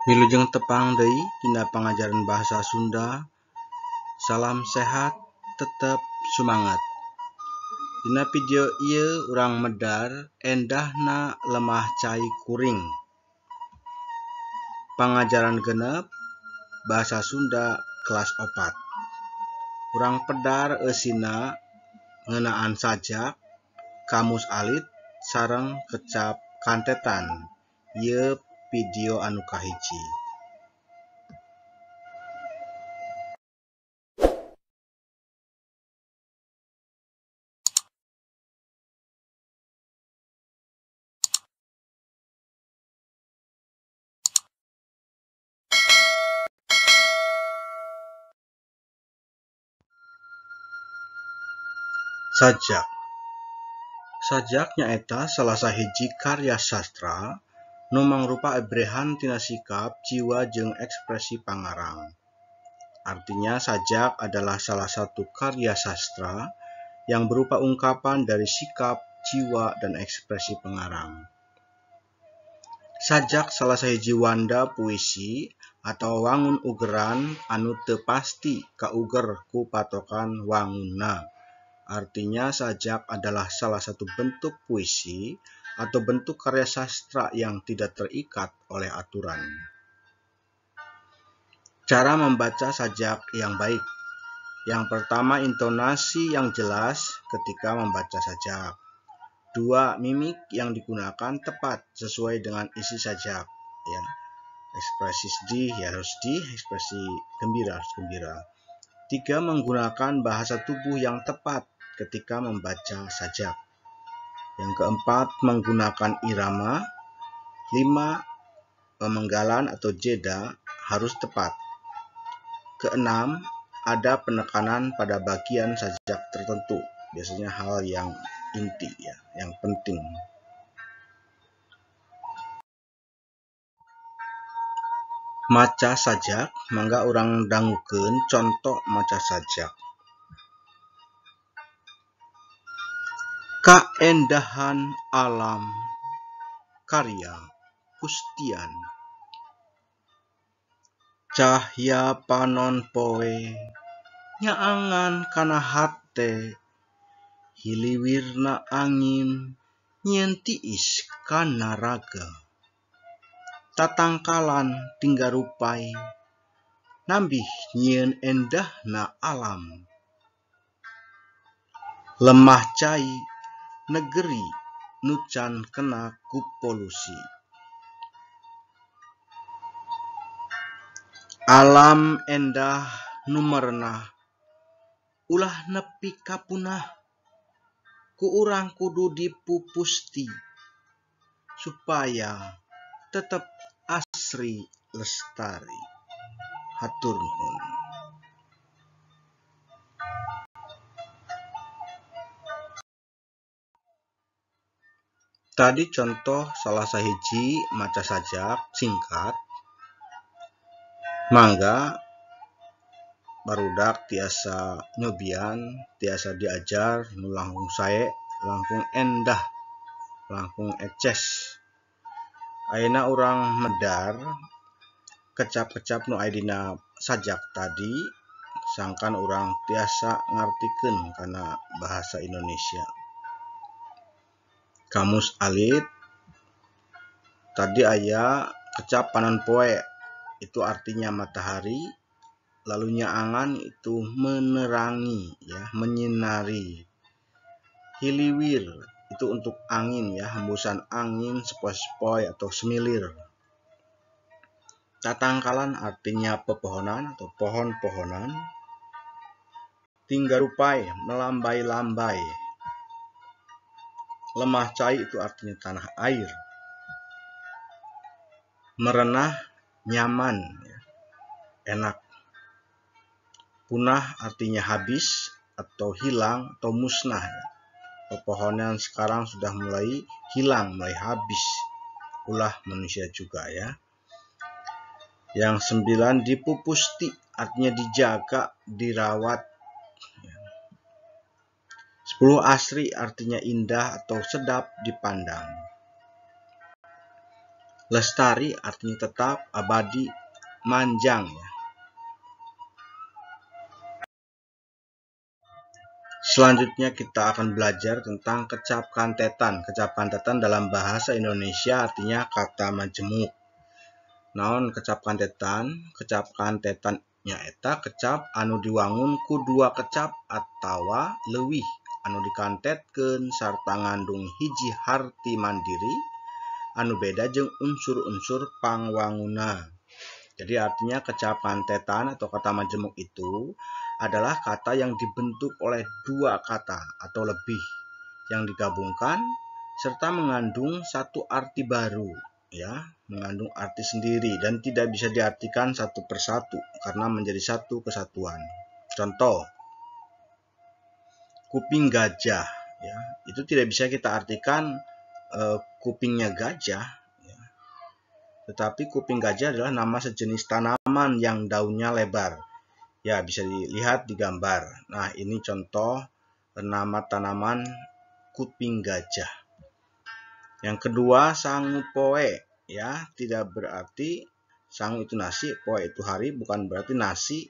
Wilujeng tepang deui dina pangajaran bahasa Sunda. Salam sehat, tetep semangat. Dina video ieu urang medar endahna lemah cai kuring. Pangajaran genep bahasa Sunda kelas 4. Urang pedar eusina ngeunaan sajak, kamus alit, sareng kecap kantetan. Ieu video anu kahiji. Sajak. Sajak nyaeta salah sahiji karya sastra nu mangrupa ebrehan tina sikap, jiwa jeung ekspresi pangarang. Artinya sajak adalah salah satu karya sastra yang berupa ungkapan dari sikap, jiwa, dan ekspresi pengarang. Sajak salah sahiji wanda puisi atau wangun ugeran anu teu pasti kauger ku patokan wangunna. Artinya sajak adalah salah satu bentuk puisi atau bentuk karya sastra yang tidak terikat oleh aturan. Cara membaca sajak yang baik. Yang pertama, intonasi yang jelas ketika membaca sajak. 2. Mimik yang digunakan tepat sesuai dengan isi sajak. Ya. Ekspresi sedih ya harus sedih, ekspresi gembira harus gembira. 3. Menggunakan bahasa tubuh yang tepat ketika membaca sajak. Yang keempat, menggunakan irama. 5. Pemenggalan atau jeda harus tepat. Keenam, ada penekanan pada bagian sajak tertentu. Biasanya hal yang inti ya, yang penting. Maca sajak, mangga urang dangukeun contoh maca sajak. Kaendahan alam karya Kustian. Cahya panon poe nyaangan kana hate, hiliwirna angin nyieun tiis kana raga. Tatangkalan tinggarupai nambih nyieun endahna alam. Lemah cai negeri nu can kena ku polusi. Alam endah nu merenah ulah nepi ka punah, ku urang kudu dipupusti supaya tetep asri lestari. Hatur nuhun. Tadi contoh salah sahiji maca sajak singkat. Mangga barudak tiasa nyobian, tiasa diajar nu langkung sae, langkung endah, langkung eces. Ayeuna urang medar kecap-kecap nu aya dina sajak tadi, sangkan urang tiasa ngartikeun kana bahasa Indonesia. Kamus alit tadi aya kecap panon poe, itu artinya matahari, lalu nyaangan itu menerangi ya, menyinari. Hiliwir itu untuk angin ya, hembusan angin sepoi-sepoi atau semilir. Tatangkalan artinya pepohonan atau pohon-pohonan. Tinggarupai melambai-lambai. Lemah cai itu artinya tanah air. Merenah nyaman ya, enak. Punah artinya habis atau hilang atau musnah ya. Pepohonan sekarang sudah mulai hilang, mulai habis. Ulah manusia juga ya. Yang 9, dipupusti artinya dijaga, dirawat. 10, asri artinya indah atau sedap dipandang. Lestari artinya tetap, abadi, manjang ya. Selanjutnya kita akan belajar tentang kecap kantetan. Kecap kantetan dalam bahasa Indonesia artinya kata majemuk. Naon kecap kantetan? Kecap kantetan nyaeta kecap anu diwangun ku dua kecap atawa leuwih anu dikantetkeun sarta ngandung hiji harti mandiri anu beda jeung unsur-unsur pangwanguna. Jadi artinya kecap kantetan atau kata majemuk itu adalah kata yang dibentuk oleh dua kata atau lebih yang digabungkan serta mengandung satu arti baru, ya, mengandung arti sendiri dan tidak bisa diartikan satu persatu karena menjadi satu kesatuan. Contoh, kuping gajah, ya, itu tidak bisa kita artikan kupingnya gajah, ya. Tetapi kuping gajah adalah nama sejenis tanaman yang daunnya lebar. Ya, bisa dilihat di gambar. Nah, ini contoh nama tanaman kuping gajah. Yang kedua, sangu poe, ya, tidak berarti sangu itu nasi, poe itu hari, bukan berarti nasi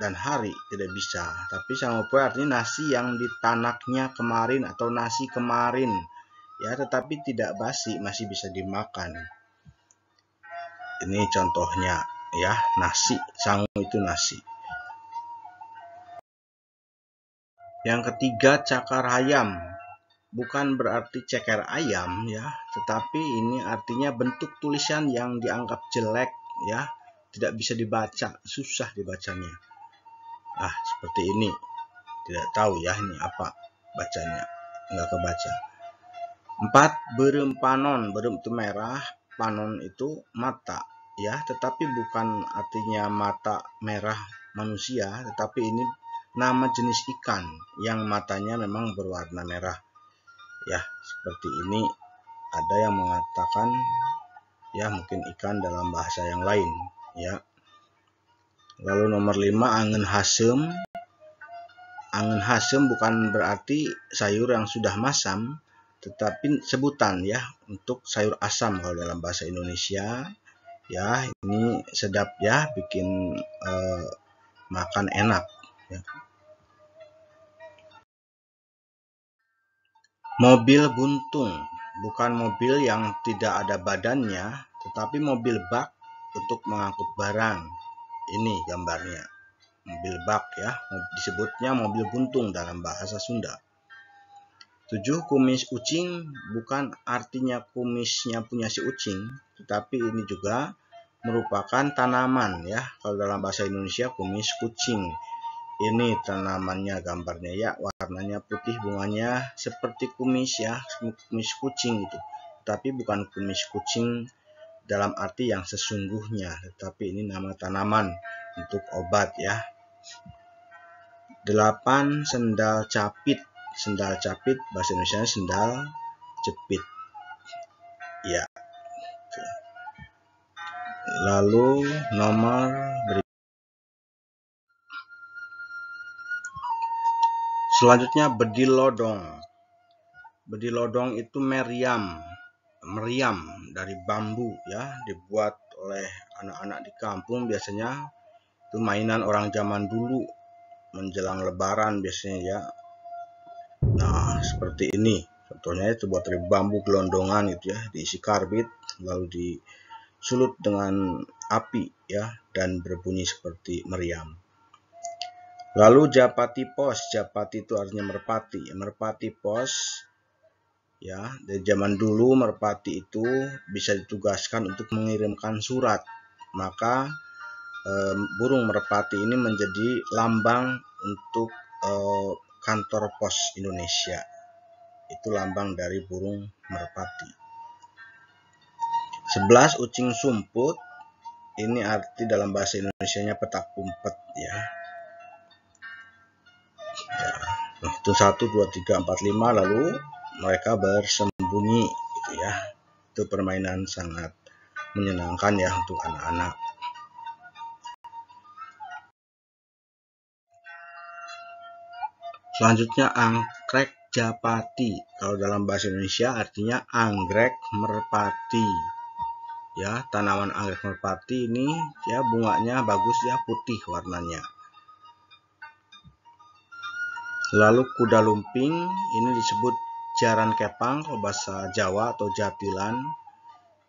dan hari, tidak bisa. Tapi sangu poe artinya nasi yang ditanaknya kemarin atau nasi kemarin, ya, tetapi tidak basi, masih bisa dimakan. Ini contohnya, ya, nasi, sangu itu nasi. Yang ketiga, cakar hayam. Bukan berarti ceker ayam, ya, tetapi ini artinya bentuk tulisan yang dianggap jelek, ya, tidak bisa dibaca, susah dibacanya. Seperti ini. Tidak tahu ya ini apa bacanya, nggak kebaca. 4, berem panon. Berem itu merah, panon itu mata, ya, tetapi bukan artinya mata merah manusia, tetapi ini nama jenis ikan yang matanya memang berwarna merah. Ya, seperti ini. Ada yang mengatakan ya mungkin ikan dalam bahasa yang lain, ya. Lalu nomor 5, angen hasem. Angen hasem bukan berarti sayur yang sudah masam, tetapi sebutan ya untuk sayur asam kalau dalam bahasa Indonesia. Ya, ini sedap ya, bikin makan enak, ya. Mobil buntung bukan mobil yang tidak ada badannya, tetapi mobil bak untuk mengangkut barang. Ini gambarnya, mobil bak ya, disebutnya mobil buntung dalam bahasa Sunda. 7, kumis ucing bukan artinya kumisnya punya si ucing, tetapi ini juga merupakan tanaman ya. Kalau dalam bahasa Indonesia kumis kucing. Ini tanamannya gambarnya ya, warnanya putih, bunganya seperti kumis ya, kumis kucing itu. Tapi bukan kumis kucing dalam arti yang sesungguhnya, tetapi ini nama tanaman untuk obat ya. 8, sendal capit. Sendal capit bahasa Indonesia sendal jepit. Ya. Lalu nomor berikutnya. Selanjutnya bedilodong. Bedilodong itu meriam dari bambu ya, dibuat oleh anak-anak di kampung biasanya. Itu mainan orang zaman dulu menjelang lebaran biasanya ya. Nah, seperti ini. Contohnya itu buat dari bambu gelondongan gitu ya, diisi karbit lalu disulut dengan api ya dan berbunyi seperti meriam. Lalu japati pos. Japati itu artinya merpati. Merpati pos ya, dari zaman dulu merpati itu bisa ditugaskan untuk mengirimkan surat. Maka burung merpati ini menjadi lambang untuk kantor pos Indonesia. Itu lambang dari burung merpati. 11, ucing sumput. Ini arti dalam bahasa Indonesianya petak umpet ya. Itu 1, 2, 3, 4, 5 lalu mereka bersembunyi gitu ya. Itu permainan sangat menyenangkan ya untuk anak-anak. Selanjutnya anggrek japati. Kalau dalam bahasa Indonesia artinya anggrek merpati. Ya, tanaman anggrek merpati ini ya bunganya bagus ya, putih warnanya. Lalu kuda lumping ini disebut jaran kepang kalau bahasa Jawa atau jatilan,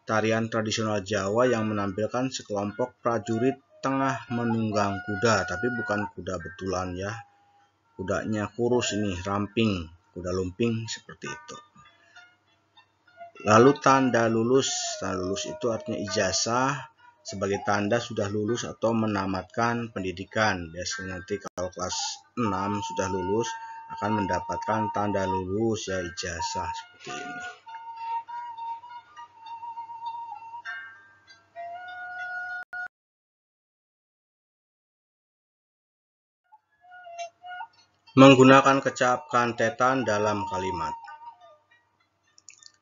tarian tradisional Jawa yang menampilkan sekelompok prajurit tengah menunggang kuda, tapi bukan kuda betulan ya. Kudanya kurus ini, ramping, kuda lumping seperti itu. Lalu tanda lulus itu artinya ijazah sebagai tanda sudah lulus atau menamatkan pendidikan. Biasanya nanti kalau kelas 6 sudah lulus akan mendapatkan tanda lulus ya, ijazah seperti ini. Menggunakan kecap kantetan dalam kalimat.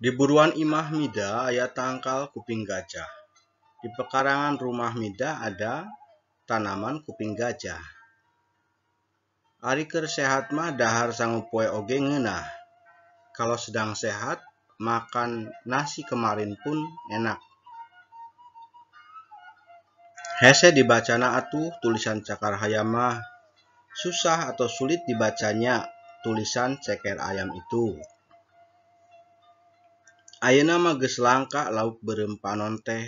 Di buruan Imah Mida aya tangkal kuping gajah. Di pekarangan rumah Mida ada tanaman kuping gajah. Ari keur sehat mah dahar sangupoe oge ngeunah. Kalau sedang sehat, makan nasi kemarin pun enak. Hese dibacana atuh tulisan Cakar Hayam mah. Susah atau sulit dibacanya tulisan ceker ayam itu. Ayeuna mah geus langka lauk beureum panon teh.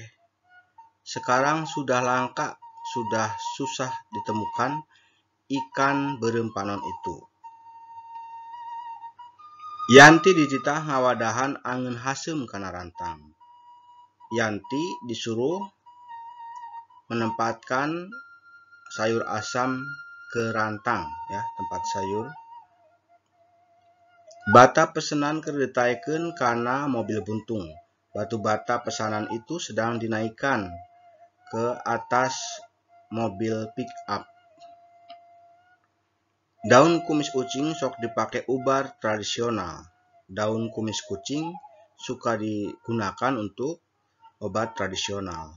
Sekarang sudah langka, sudah susah ditemukan ikan beureum panon itu. Yanti dititah ngawadahan angeun haseum kana rantang. Yanti disuruh menempatkan sayur asam ke rantang ya, tempat sayur. Bata pesanan keur ditaekeun kana mobil buntung. Batu bata pesanan itu sedang dinaikkan ke atas mobil pick up. Daun kumis kucing sok dipakai ubar tradisional. Daun kumis kucing suka digunakan untuk obat tradisional.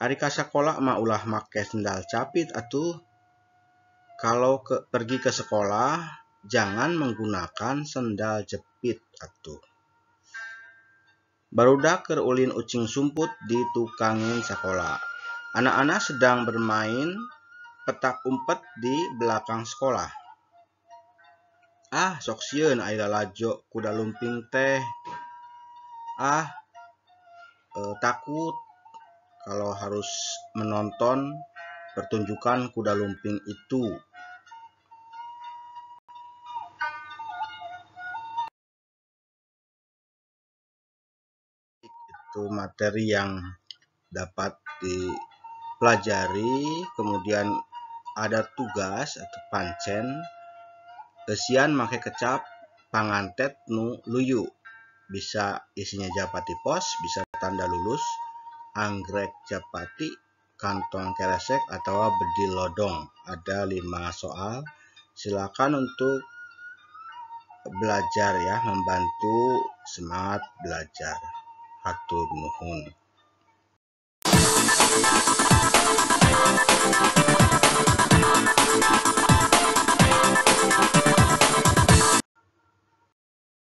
Ari ka sakola mah ulah make sendal capit atuh. Kalau pergi ke sekolah jangan menggunakan sendal jepit atuh. Barudak keur ulin ucing sumput di tukangin sekolah. Anak-anak sedang bermain petak umpet di belakang sekolah. Ah, sok sieun aya lalajo kuda lumping teh. Takut kalau harus menonton pertunjukan kuda lumping itu. Itu materi yang dapat dipelajari, kemudian ada tugas atau pancen. Kesian make kecap pangantet nu luyu. Bisa isinya japati pos, bisa tanda lulus, anggrek japati, kantong keresek, atau bedil lodong. Ada 5 soal. Silakan untuk belajar ya, membantu semangat belajar. Hatur nuhun.